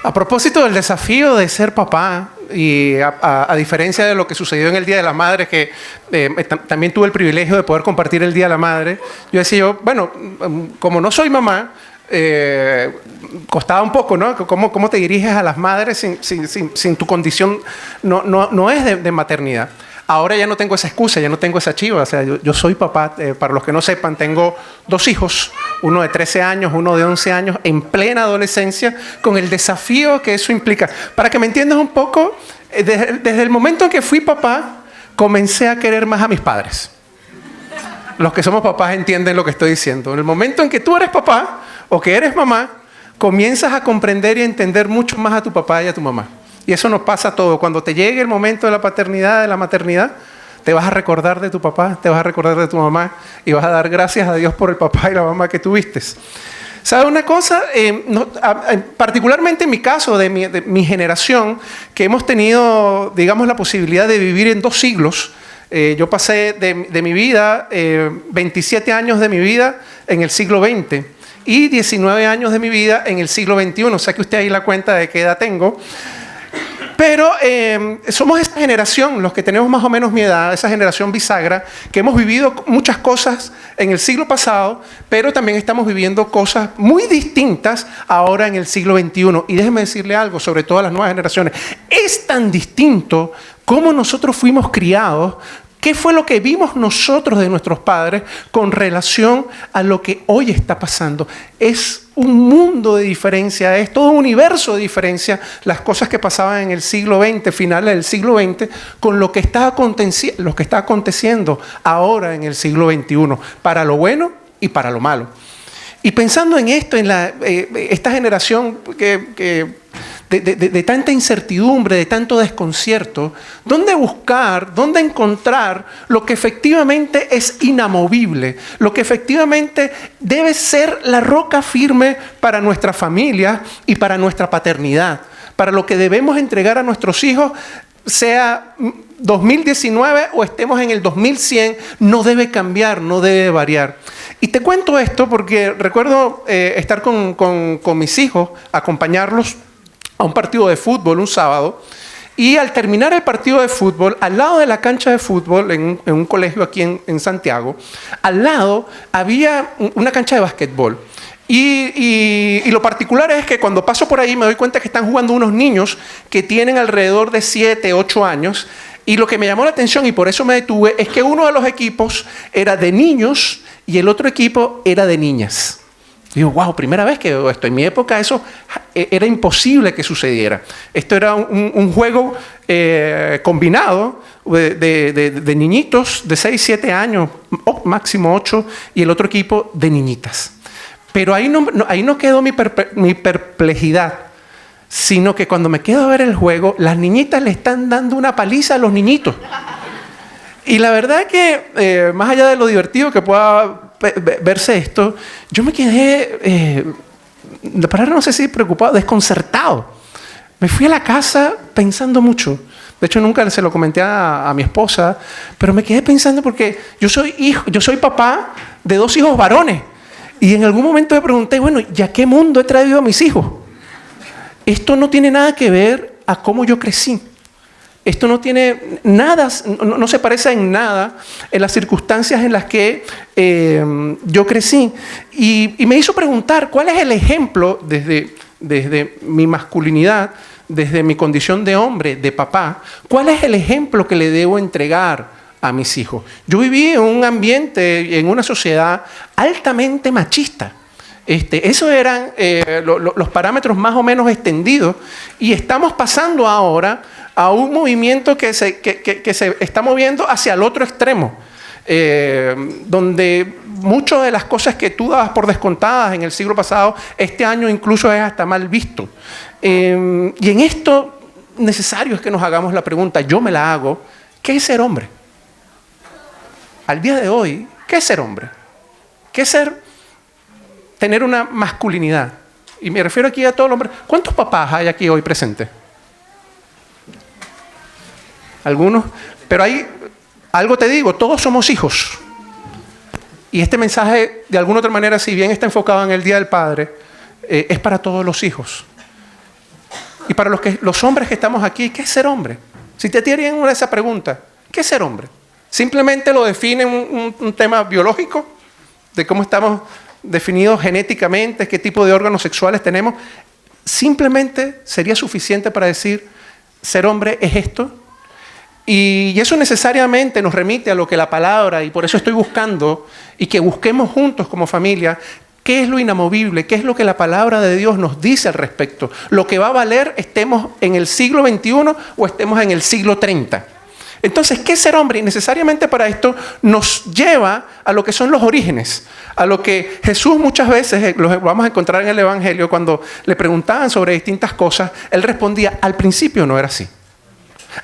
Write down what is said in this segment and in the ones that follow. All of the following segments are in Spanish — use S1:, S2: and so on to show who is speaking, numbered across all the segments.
S1: A propósito del desafío de ser papá, y a diferencia de lo que sucedió en el Día de la Madre, que también tuve el privilegio de poder compartir el Día de la Madre, yo decía, bueno, como no soy mamá, costaba un poco, ¿no? ¿Cómo te diriges a las madres sin tu condición? No es de maternidad. Ahora ya no tengo esa excusa, ya no tengo esa chiva. O sea, yo soy papá. Para los que no sepan, tengo 2 hijos, uno de 13 años, uno de 11 años, en plena adolescencia, con el desafío que eso implica. Para que me entiendas un poco, desde el momento en que fui papá, comencé a querer más a mis padres. Los que somos papás entienden lo que estoy diciendo. En el momento en que tú eres papá o que eres mamá, comienzas a comprender y a entender mucho más a tu papá y a tu mamá. Y eso nos pasa a todos. Cuando te llegue el momento de la paternidad, de la maternidad, te vas a recordar de tu papá, te vas a recordar de tu mamá y vas a dar gracias a Dios por el papá y la mamá que tuviste. ¿Sabes una cosa? Particularmente en mi caso, de mi generación, que hemos tenido, digamos, la posibilidad de vivir en 2 siglos. Yo pasé de mi vida, 27 años de mi vida en el siglo XX y 19 años de mi vida en el siglo XXI. Saque usted ahí la cuenta de qué edad tengo. Pero somos esa generación, los que tenemos más o menos mi edad, esa generación bisagra, que hemos vivido muchas cosas en el siglo pasado, pero también estamos viviendo cosas muy distintas ahora en el siglo XXI. Y déjeme decirle algo, sobre todo a las nuevas generaciones. Es tan distinto cómo nosotros fuimos criados. ¿Qué fue lo que vimos nosotros de nuestros padres con relación a lo que hoy está pasando? Es un mundo de diferencia, es todo un universo de diferencia, las cosas que pasaban en el siglo XX, finales del siglo XX, con lo que está aconteciendo ahora en el siglo XXI, para lo bueno y para lo malo. Y pensando en esto, en esta generación de tanta incertidumbre, de tanto desconcierto, ¿dónde buscar, dónde encontrar lo que efectivamente es inamovible, lo que efectivamente debe ser la roca firme para nuestra familia y para nuestra paternidad, para lo que debemos entregar a nuestros hijos, sea 2019 o estemos en el 2100, no debe cambiar, no debe variar? Y te cuento esto porque recuerdo estar con mis hijos, acompañarlos a un partido de fútbol un sábado, y al terminar el partido de fútbol, al lado de la cancha de fútbol, en un colegio aquí en Santiago, al lado había una cancha de básquetbol. Y lo particular es que cuando paso por ahí me doy cuenta que están jugando unos niños que tienen alrededor de 7, 8 años, y lo que me llamó la atención, y por eso me detuve, es que uno de los equipos era de niños y el otro equipo era de niñas. Digo, wow, primera vez que veo esto. En mi época eso era imposible que sucediera. Esto era un juego combinado de niñitos de 6, 7 años, máximo 8, y el otro equipo de niñitas. Pero ahí no quedó mi perplejidad, sino que cuando me quedo a ver el juego, las niñitas le están dando una paliza a los niñitos. Y la verdad es que, más allá de lo divertido que pueda verse esto, yo me quedé, de palabra no sé si preocupado, desconcertado. Me fui a la casa pensando mucho. De hecho, nunca se lo comenté a mi esposa, pero me quedé pensando porque yo soy papá de 2 hijos varones. Y en algún momento me pregunté, bueno, ¿y a qué mundo he traído a mis hijos? Esto no tiene nada que ver a cómo yo crecí. Esto no tiene nada, no se parece en nada en las circunstancias en las que yo crecí. Y me hizo preguntar, ¿cuál es el ejemplo desde mi masculinidad, desde mi condición de hombre, de papá? ¿Cuál es el ejemplo que le debo entregar a mis hijos? Yo viví en un ambiente, en una sociedad altamente machista. Esos eran los parámetros más o menos extendidos, y estamos pasando ahora a un movimiento que se está moviendo hacia el otro extremo, donde muchas de las cosas que tú dabas por descontadas en el siglo pasado, este año incluso es hasta mal visto. Y en esto necesario es que nos hagamos la pregunta, yo me la hago, ¿qué es ser hombre? Al día de hoy, ¿qué es ser hombre? ¿Qué es tener una masculinidad? Y me refiero aquí a todo el hombre. ¿Cuántos papás hay aquí hoy presentes? Algunos, pero hay algo, te digo, todos somos hijos. Y este mensaje, de alguna otra manera, si bien está enfocado en el Día del Padre, es para todos los hijos. Y para los hombres que estamos aquí, ¿qué es ser hombre? Si te tienen esa pregunta, ¿qué es ser hombre? ¿Simplemente lo define un tema biológico? ¿De cómo estamos definidos genéticamente? ¿Qué tipo de órganos sexuales tenemos? ¿Simplemente sería suficiente para decir, ser hombre es esto? Y eso necesariamente nos remite a lo que la palabra, y por eso estoy buscando, y que busquemos juntos como familia, qué es lo inamovible, qué es lo que la palabra de Dios nos dice al respecto. Lo que va a valer estemos en el siglo XXI o estemos en el siglo 30. Entonces, ¿qué es ser hombre? Y necesariamente para esto nos lleva a lo que son los orígenes, a lo que Jesús muchas veces, lo vamos a encontrar en el Evangelio, cuando le preguntaban sobre distintas cosas, él respondía, al principio no era así.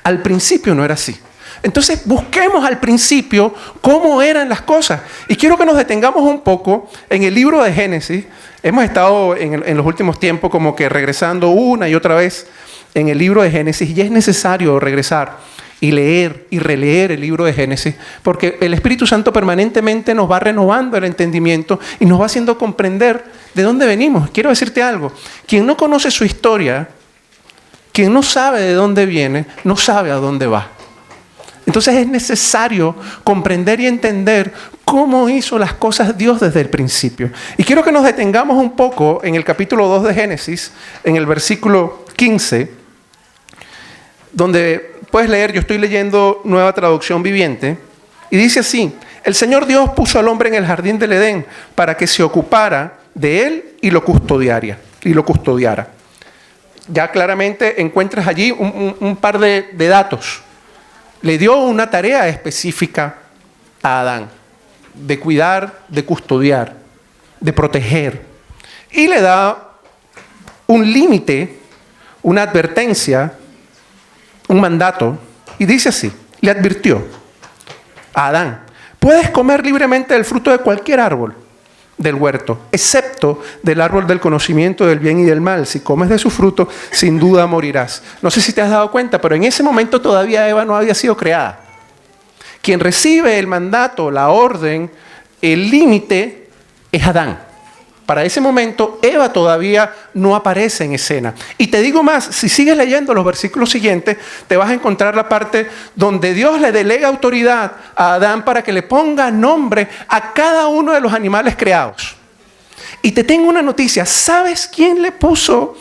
S1: Al principio no era así. Entonces busquemos al principio cómo eran las cosas. Y quiero que nos detengamos un poco en el libro de Génesis. Hemos estado en los últimos tiempos como que regresando una y otra vez en el libro de Génesis. Y es necesario regresar y leer y releer el libro de Génesis, porque el Espíritu Santo permanentemente nos va renovando el entendimiento y nos va haciendo comprender de dónde venimos. Quiero decirte algo. Quien no conoce su historia, quien no sabe de dónde viene, no sabe a dónde va. Entonces es necesario comprender y entender cómo hizo las cosas Dios desde el principio. Y quiero que nos detengamos un poco en el capítulo 2 de Génesis, en el versículo 15, donde puedes leer, yo estoy leyendo Nueva Traducción Viviente, y dice así, el Señor Dios puso al hombre en el jardín del Edén para que se ocupara de él y lo custodiara. Ya claramente encuentras allí un par de datos. Le dio una tarea específica a Adán, de cuidar, de custodiar, de proteger. Y le da un límite, una advertencia, un mandato. Y dice así, le advirtió a Adán, puedes comer libremente del fruto de cualquier árbol del huerto, excepto del árbol del conocimiento del bien y del mal. Si comes de su fruto, sin duda morirás. No sé si te has dado cuenta, pero en ese momento todavía Eva no había sido creada. Quien recibe el mandato, la orden, el límite, es Adán. Para ese momento, Eva todavía no aparece en escena. Y te digo más, si sigues leyendo los versículos siguientes, te vas a encontrar la parte donde Dios le delega autoridad a Adán para que le ponga nombre a cada uno de los animales creados. Y te tengo una noticia, ¿sabes quién le puso?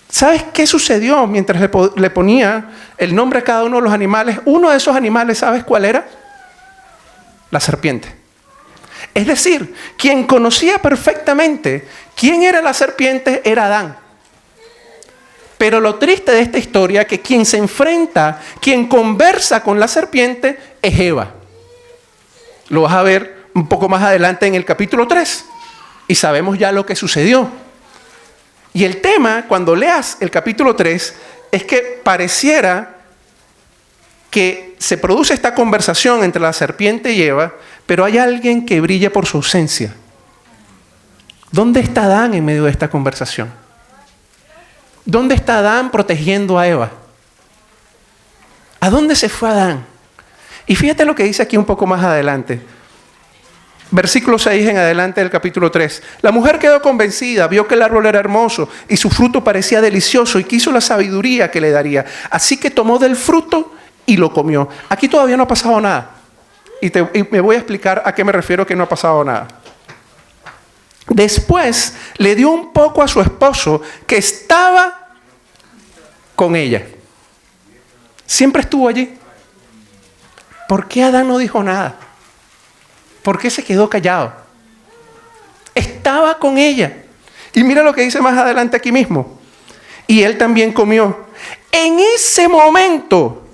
S1: ¿Sabes qué sucedió mientras le ponía el nombre a cada uno de los animales? Uno de esos animales, ¿sabes cuál era? La serpiente. Es decir, quien conocía perfectamente quién era la serpiente era Adán. Pero lo triste de esta historia es que quien se enfrenta, quien conversa con la serpiente es Eva. Lo vas a ver un poco más adelante en el capítulo 3. Y sabemos ya lo que sucedió. Y el tema, cuando leas el capítulo 3, es que pareciera que se produce esta conversación entre la serpiente y Eva, pero hay alguien que brilla por su ausencia. ¿Dónde está Adán en medio de esta conversación? ¿Dónde está Adán protegiendo a Eva? ¿A dónde se fue Adán? Y fíjate lo que dice aquí un poco más adelante. Versículo 6 en adelante del capítulo 3. La mujer quedó convencida, vio que el árbol era hermoso y su fruto parecía delicioso y quiso la sabiduría que le daría. Así que tomó del fruto y lo comió. Aquí todavía no ha pasado nada. Y me voy a explicar a qué me refiero que no ha pasado nada. Después le dio un poco a su esposo que estaba con ella. Siempre estuvo allí. ¿Por qué Adán no dijo nada? ¿Por qué se quedó callado? Estaba con ella. Y mira lo que dice más adelante aquí mismo. Y él también comió. En ese momento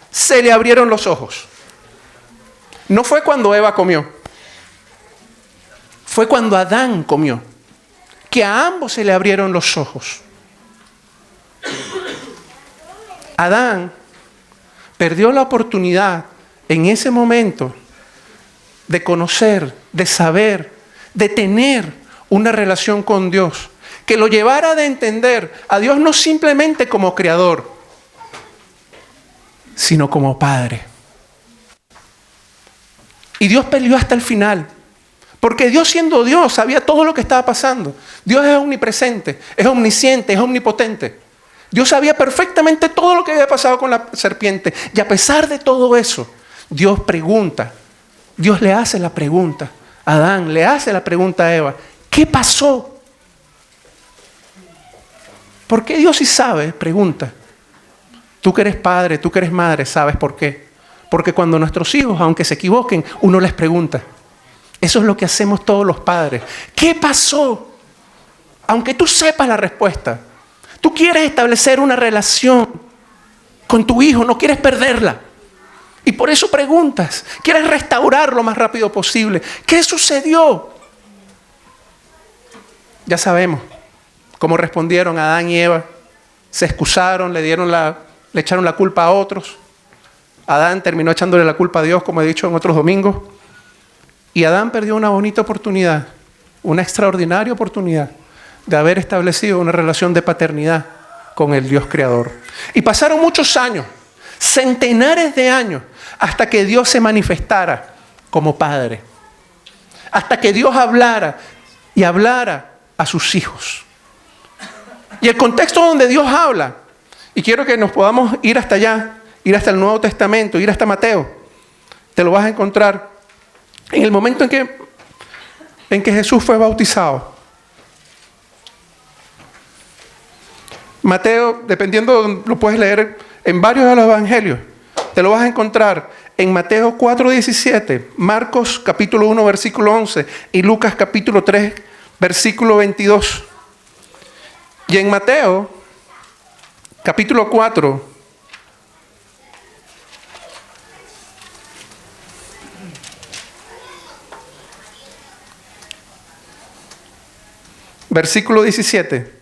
S1: se le abrieron los ojos. No fue cuando Eva comió. Fue cuando Adán comió. Que a ambos se le abrieron los ojos. Adán perdió la oportunidad en ese momento de conocer, de saber, de tener una relación con Dios, que lo llevara a entender a Dios no simplemente como creador, sino como Padre. Y Dios peleó hasta el final, porque Dios, siendo Dios, sabía todo lo que estaba pasando. Dios es omnipresente, es omnisciente, es omnipotente. Dios sabía perfectamente todo lo que había pasado con la serpiente. Y a pesar de todo eso, Dios le hace la pregunta a Adán, le hace la pregunta a Eva, ¿qué pasó? ¿Por qué Dios sí sabe? Pregunta. Tú que eres padre, tú que eres madre, ¿sabes por qué? Porque cuando nuestros hijos, aunque se equivoquen, uno les pregunta. Eso es lo que hacemos todos los padres. ¿Qué pasó? Aunque tú sepas la respuesta, tú quieres establecer una relación con tu hijo, no quieres perderla. Y por eso preguntas, quieres restaurar lo más rápido posible. ¿Qué sucedió? Ya sabemos cómo respondieron Adán y Eva. Se excusaron, le echaron la culpa a otros. Adán terminó echándole la culpa a Dios, como he dicho en otros domingos. Y Adán perdió una bonita oportunidad, una extraordinaria oportunidad de haber establecido una relación de paternidad con el Dios creador. Y pasaron muchos años, centenares de años, hasta que Dios se manifestara como padre. Hasta que Dios hablara y hablara a sus hijos. Y el contexto donde Dios habla, y quiero que nos podamos ir hasta allá, ir hasta el Nuevo Testamento, ir hasta Mateo, te lo vas a encontrar en el momento en que Jesús fue bautizado. Mateo, dependiendo, lo puedes leer en varios de los evangelios. Te lo vas a encontrar en Mateo 4:17, Marcos capítulo 1, versículo 11 y Lucas capítulo 3, versículo 22. Y en Mateo capítulo 4, versículo 17.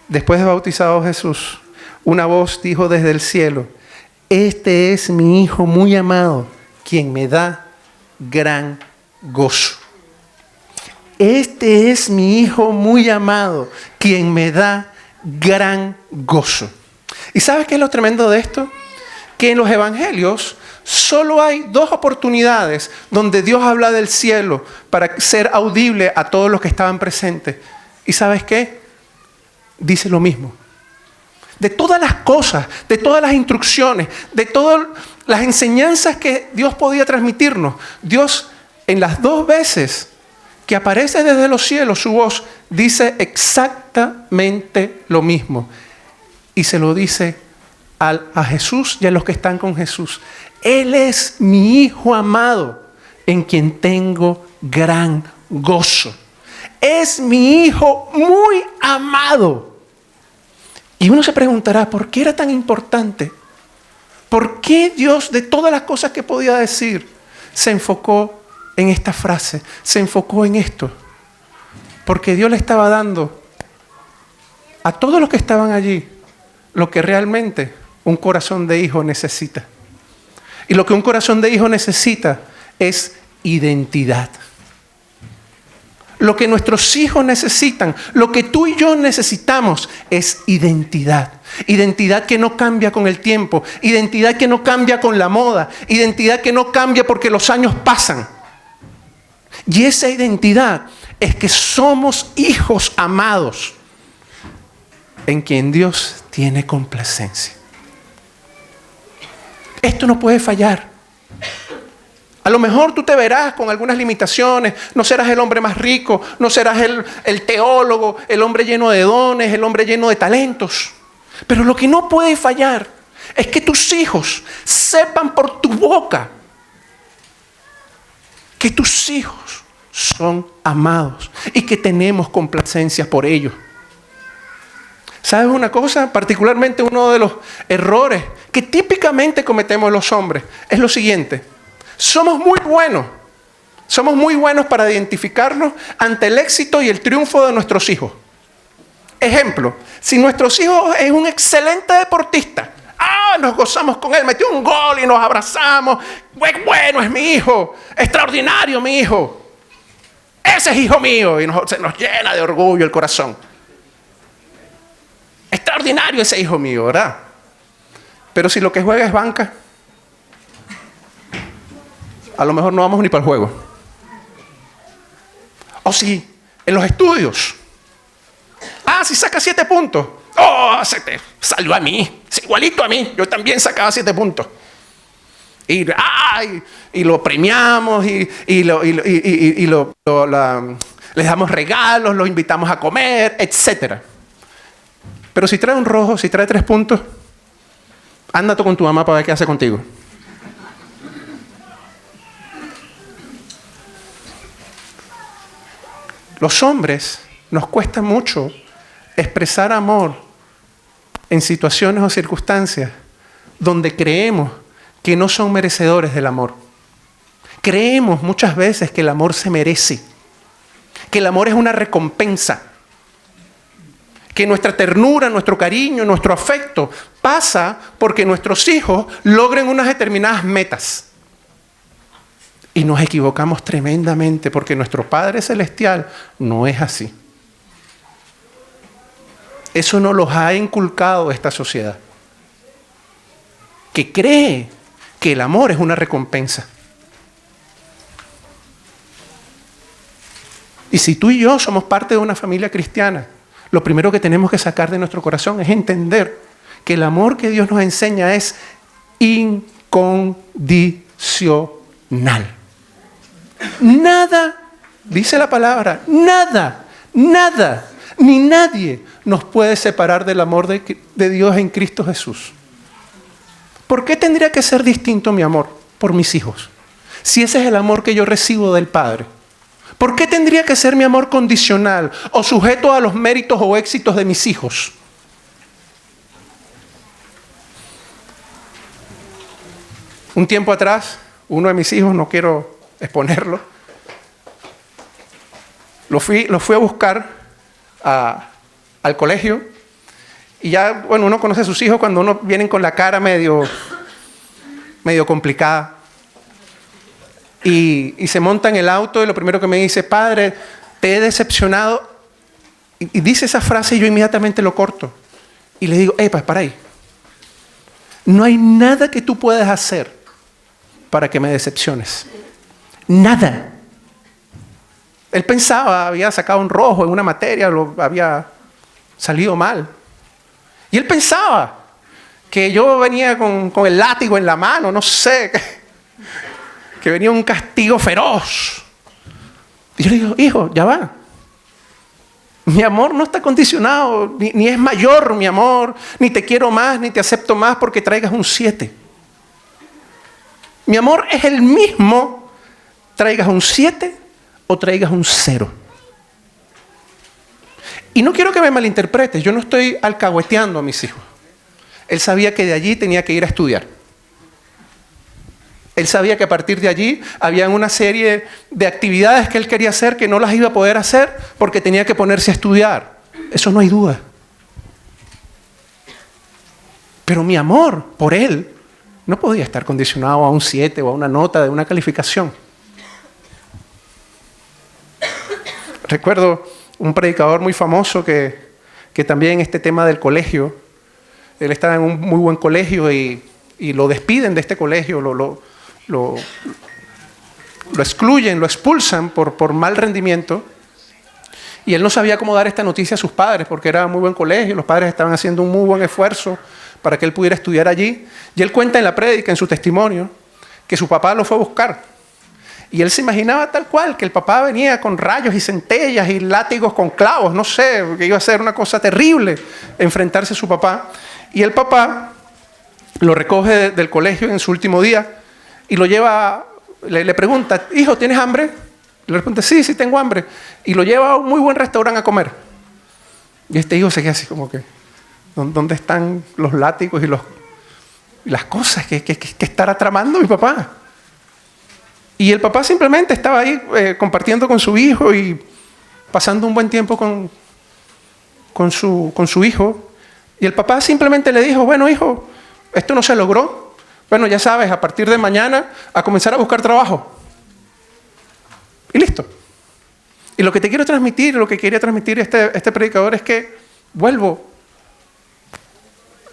S1: Después de bautizado Jesús, una voz dijo desde el cielo: este es mi Hijo muy amado, quien me da gran gozo. Este es mi Hijo muy amado, quien me da gran gozo. ¿Y sabes qué es lo tremendo de esto? Que en los evangelios solo hay 2 oportunidades donde Dios habla del cielo para ser audible a todos los que estaban presentes. ¿Y sabes qué? Dice lo mismo. De todas las cosas, de todas las instrucciones, de todas las enseñanzas que Dios podía transmitirnos, Dios en las 2 veces que aparece desde los cielos su voz dice exactamente lo mismo. Y se lo dice a Jesús y a los que están con Jesús. Él es mi Hijo amado, en quien tengo gran gozo. Es mi Hijo muy amado. Y uno se preguntará, ¿por qué era tan importante? ¿Por qué Dios, de todas las cosas que podía decir, se enfocó en esta frase? Se enfocó en esto. Porque Dios le estaba dando a todos los que estaban allí lo que realmente un corazón de hijo necesita. Y lo que un corazón de hijo necesita es identidad. Lo que nuestros hijos necesitan, lo que tú y yo necesitamos es identidad. Identidad que no cambia con el tiempo, identidad que no cambia con la moda, identidad que no cambia porque los años pasan. Y esa identidad es que somos hijos amados en quien Dios tiene complacencia. Esto no puede fallar. A lo mejor tú te verás con algunas limitaciones, no serás el hombre más rico, no serás el teólogo, el hombre lleno de dones, el hombre lleno de talentos. Pero lo que no puede fallar es que tus hijos sepan por tu boca que tus hijos son amados y que tenemos complacencia por ellos. ¿Sabes una cosa? Particularmente uno de los errores que típicamente cometemos los hombres es lo siguiente. Somos muy buenos para identificarnos ante el éxito y el triunfo de nuestros hijos. Ejemplo, si nuestros hijos es un excelente deportista, nos gozamos con él, metió un gol y nos abrazamos, bueno es mi hijo, extraordinario mi hijo, ese es hijo mío, y se nos llena de orgullo el corazón. Extraordinario ese hijo mío, ¿verdad? Pero si lo que juega es banca, a lo mejor no vamos ni para el juego. O si en los estudios, si saca 7 puntos, ¡Oh, se te salió a mí! Es igualito a mí. Yo también sacaba 7 puntos. Y lo premiamos les damos regalos, los invitamos a comer, etc. Pero si trae un rojo, si trae 3 puntos, anda tú con tu mamá para ver qué hace contigo. Los hombres nos cuesta mucho expresar amor en situaciones o circunstancias donde creemos que no son merecedores del amor. Creemos muchas veces que el amor se merece, que el amor es una recompensa, que nuestra ternura, nuestro cariño, nuestro afecto pasa porque nuestros hijos logren unas determinadas metas. Y nos equivocamos tremendamente porque nuestro Padre Celestial no es así. Eso nos los ha inculcado esta sociedad, que cree que el amor es una recompensa. Y si tú y yo somos parte de una familia cristiana, lo primero que tenemos que sacar de nuestro corazón es entender que el amor que Dios nos enseña es incondicional. Nada, dice la palabra, nada, ni nadie nos puede separar del amor de Dios en Cristo Jesús. ¿Por qué tendría que ser distinto mi amor por mis hijos? Si ese es el amor que yo recibo del Padre. ¿Por qué tendría que ser mi amor condicional o sujeto a los méritos o éxitos de mis hijos? Un tiempo atrás, uno de mis hijos, no quiero exponerlo, lo fui a buscar al colegio. Y ya, bueno, uno conoce a sus hijos cuando uno vienen con la cara medio complicada. Y se monta en el auto y lo primero que me dice, padre, te he decepcionado. Y dice esa frase y yo inmediatamente lo corto. Y le digo, para ahí. No hay nada que tú puedas hacer para que me decepciones. Nada. Él pensaba, había sacado un rojo en una materia, había salido mal. Y él pensaba que yo venía con el látigo en la mano, no sé, que venía un castigo feroz. Y yo le digo, hijo, ya va. Mi amor no está condicionado, ni es mayor mi amor, ni te quiero más, ni te acepto más porque traigas un 7. Mi amor es el mismo, traigas un 7 o traigas un 0. Y no quiero que me malinterpretes, yo no estoy alcahueteando a mis hijos. Él sabía que de allí tenía que ir a estudiar. Él sabía que a partir de allí había una serie de actividades que él quería hacer que no las iba a poder hacer porque tenía que ponerse a estudiar. Eso no hay duda. Pero mi amor por él no podía estar condicionado a un 7 o a una nota de una calificación. Recuerdo un predicador muy famoso que también este tema del colegio, él estaba en un muy buen colegio y lo despiden de este colegio, lo excluyen, lo expulsan por mal rendimiento. Y él no sabía cómo dar esta noticia a sus padres porque era un muy buen colegio, los padres estaban haciendo un muy buen esfuerzo para que él pudiera estudiar allí. Y él cuenta en la prédica, en su testimonio, que su papá lo fue a buscar. Y él se imaginaba tal cual, que el papá venía con rayos y centellas y látigos con clavos, no sé, que iba a ser una cosa terrible enfrentarse a su papá. Y el papá lo recoge del colegio en su último día y lo lleva, le pregunta, hijo, ¿tienes hambre? Le responde, sí, tengo hambre. Y lo lleva a un muy buen restaurante a comer. Y este hijo se queda así como que, ¿dónde están los látigos y las cosas que estará tramando mi papá? Y el papá simplemente estaba ahí compartiendo con su hijo y pasando un buen tiempo con su hijo. Y el papá simplemente le dijo, bueno, hijo, esto no se logró. Bueno, ya sabes, a partir de mañana a comenzar a buscar trabajo. Y listo. Y lo que te quiero transmitir, lo que quería transmitir este predicador es que, vuelvo,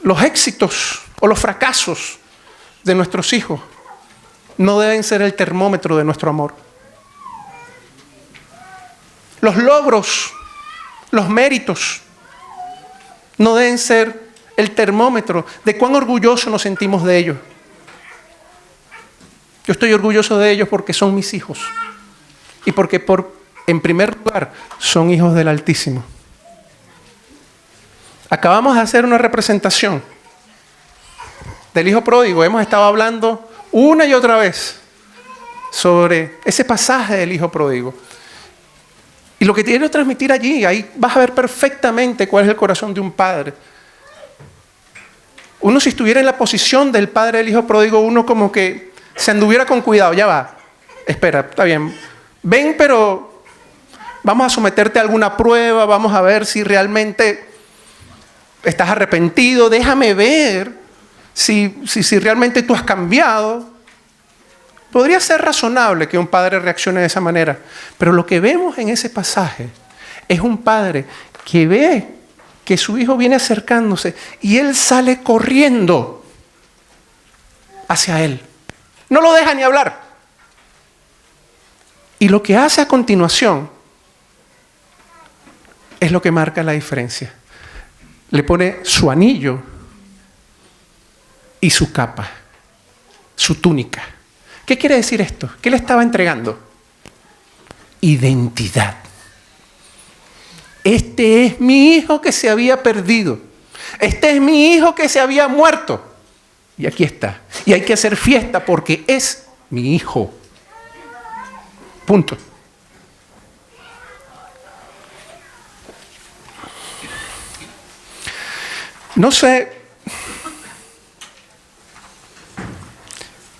S1: los éxitos o los fracasos de nuestros hijos no deben ser el termómetro de nuestro amor. Los logros, los méritos, no deben ser el termómetro de cuán orgullosos nos sentimos de ellos. Yo estoy orgulloso de ellos porque son mis hijos y porque en primer lugar son hijos del Altísimo. Acabamos de hacer una representación del hijo pródigo. Hemos estado hablando una y otra vez sobre ese pasaje del hijo pródigo. Y lo que quiero transmitir allí, ahí vas a ver perfectamente cuál es el corazón de un padre. Uno, si estuviera en la posición del padre del hijo pródigo, uno como que se anduviera con cuidado. Ya va, espera, está bien. Ven, pero vamos a someterte a alguna prueba, vamos a ver si realmente estás arrepentido. Déjame ver si realmente tú has cambiado. Podría ser razonable que un padre reaccione de esa manera, pero lo que vemos en ese pasaje es un padre que ve que su hijo viene acercándose y él sale corriendo hacia él. No lo deja ni hablar. Y lo que hace a continuación es lo que marca la diferencia. Le pone su anillo y su capa, su túnica. ¿Qué quiere decir esto? ¿Qué le estaba entregando? Identidad. Este es mi hijo que se había perdido. Este es mi hijo que se había muerto. Y aquí está. Y hay que hacer fiesta porque es mi hijo. Punto. No sé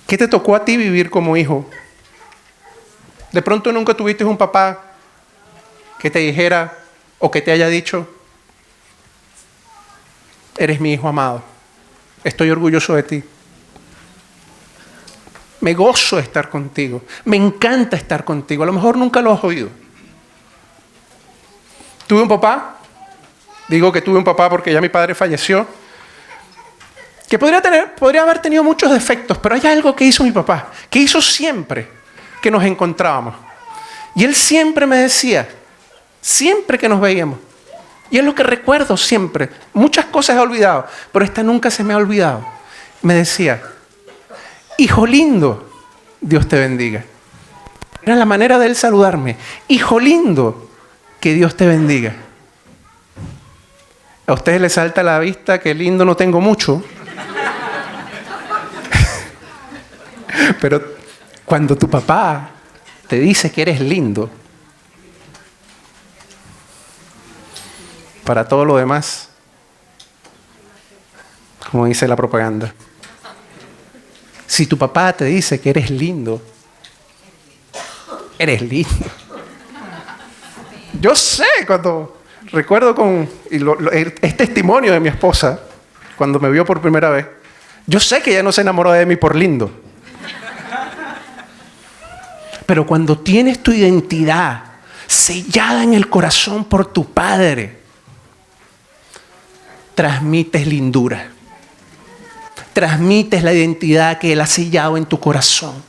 S1: qué te tocó a ti vivir como hijo. De pronto nunca tuviste un papá que te dijera o que te haya dicho: eres mi hijo amado, estoy orgulloso de ti, me gozo de estar contigo, me encanta estar contigo. A lo mejor nunca lo has oído. Tuve un papá, digo que tuve un papá porque ya mi padre falleció, que podría haber tenido muchos defectos, pero hay algo que hizo mi papá, que hizo siempre que nos encontrábamos. Y él siempre me decía, siempre que nos veíamos, y es lo que recuerdo siempre, muchas cosas he olvidado, pero esta nunca se me ha olvidado. Me decía: hijo lindo, Dios te bendiga. Era la manera de él saludarme. Hijo lindo, que Dios te bendiga. A ustedes les salta a la vista que lindo no tengo mucho. Pero cuando tu papá te dice que eres lindo, para todo lo demás, como dice la propaganda, si tu papá te dice que eres lindo, eres lindo. Yo sé, cuando recuerdo es testimonio de mi esposa, cuando me vio por primera vez, yo sé que ella no se enamoró de mí por lindo. Pero cuando tienes tu identidad sellada en el corazón por tu padre, transmites lindura. Transmites la identidad que él ha sellado en tu corazón.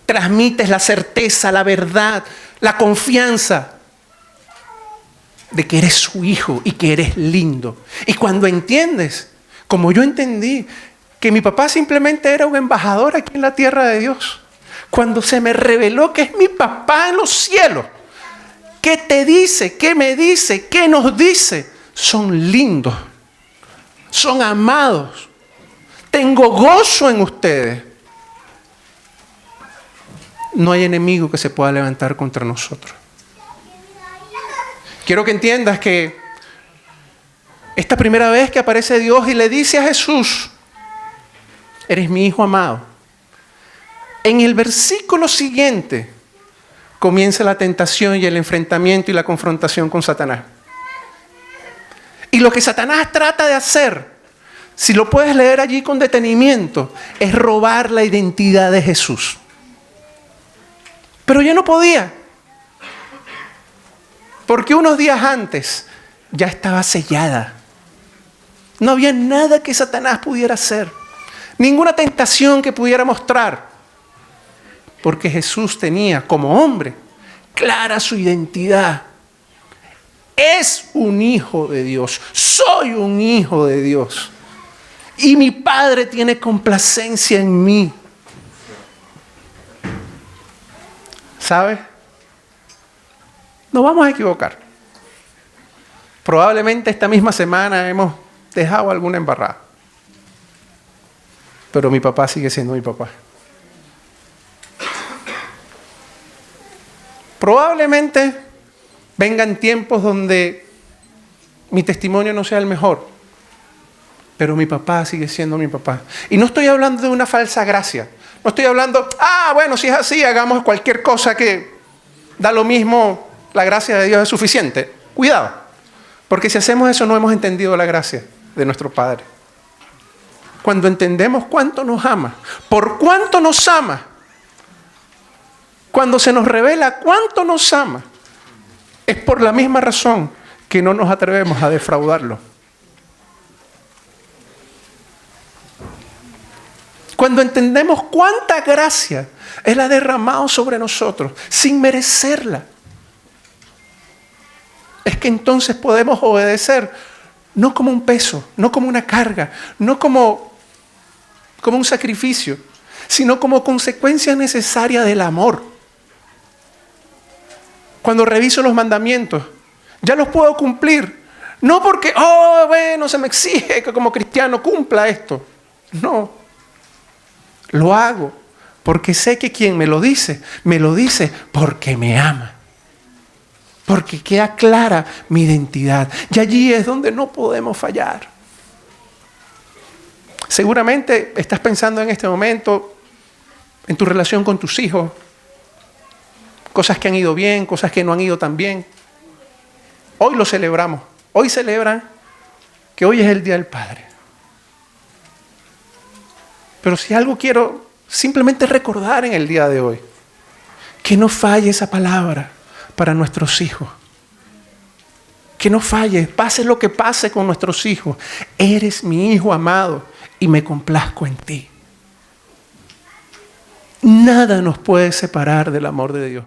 S1: Transmites la certeza, la verdad, la confianza de que eres su hijo y que eres lindo. Y cuando entiendes, como yo entendí, que mi papá simplemente era un embajador aquí en la tierra de Dios, cuando se me reveló que es mi papá en los cielos, ¿qué te dice? ¿Qué me dice? ¿Qué nos dice? Son lindos, son amados, tengo gozo en ustedes. No hay enemigo que se pueda levantar contra nosotros. Quiero que entiendas que esta primera vez que aparece Dios y le dice a Jesús: eres mi hijo amado, en el versículo siguiente comienza la tentación y el enfrentamiento y la confrontación con Satanás. Y lo que Satanás trata de hacer, si lo puedes leer allí con detenimiento, es robar la identidad de Jesús. Pero ya no podía, porque unos días antes ya estaba sellada. No había nada que Satanás pudiera hacer, ninguna tentación que pudiera mostrar, porque Jesús tenía como hombre clara su identidad. es un hijo de Dios. Soy un hijo de Dios. Y mi Padre tiene complacencia en mí. ¿Sabes? Nos vamos a equivocar. Probablemente esta misma semana hemos dejado alguna embarrada. Pero mi papá sigue siendo mi papá. Probablemente vengan tiempos donde mi testimonio no sea el mejor, pero mi papá sigue siendo mi papá. Y no estoy hablando de una falsa gracia. No estoy hablando, bueno, si es así, hagamos cualquier cosa que da lo mismo, la gracia de Dios es suficiente. Cuidado, porque si hacemos eso no hemos entendido la gracia de nuestro Padre. Cuando entendemos cuánto nos ama, por cuánto nos ama, cuando se nos revela cuánto nos ama, es por la misma razón que no nos atrevemos a defraudarlo. Cuando entendemos cuánta gracia Él ha derramado sobre nosotros sin merecerla, es que entonces podemos obedecer no como un peso, no como una carga, no como un sacrificio, sino como consecuencia necesaria del amor. Cuando reviso los mandamientos, ya los puedo cumplir. No porque, se me exige que como cristiano cumpla esto. No. Lo hago porque sé que quien me lo dice porque me ama. Porque queda clara mi identidad. Y allí es donde no podemos fallar. Seguramente estás pensando en este momento en tu relación con tus hijos. Cosas que han ido bien, cosas que no han ido tan bien. Hoy lo celebramos. Hoy celebran que hoy es el Día del Padre. Pero si algo quiero simplemente recordar en el día de hoy, que no falle esa palabra para nuestros hijos. Que no falle, pase lo que pase con nuestros hijos. Eres mi hijo amado y me complazco en ti. Nada nos puede separar del amor de Dios.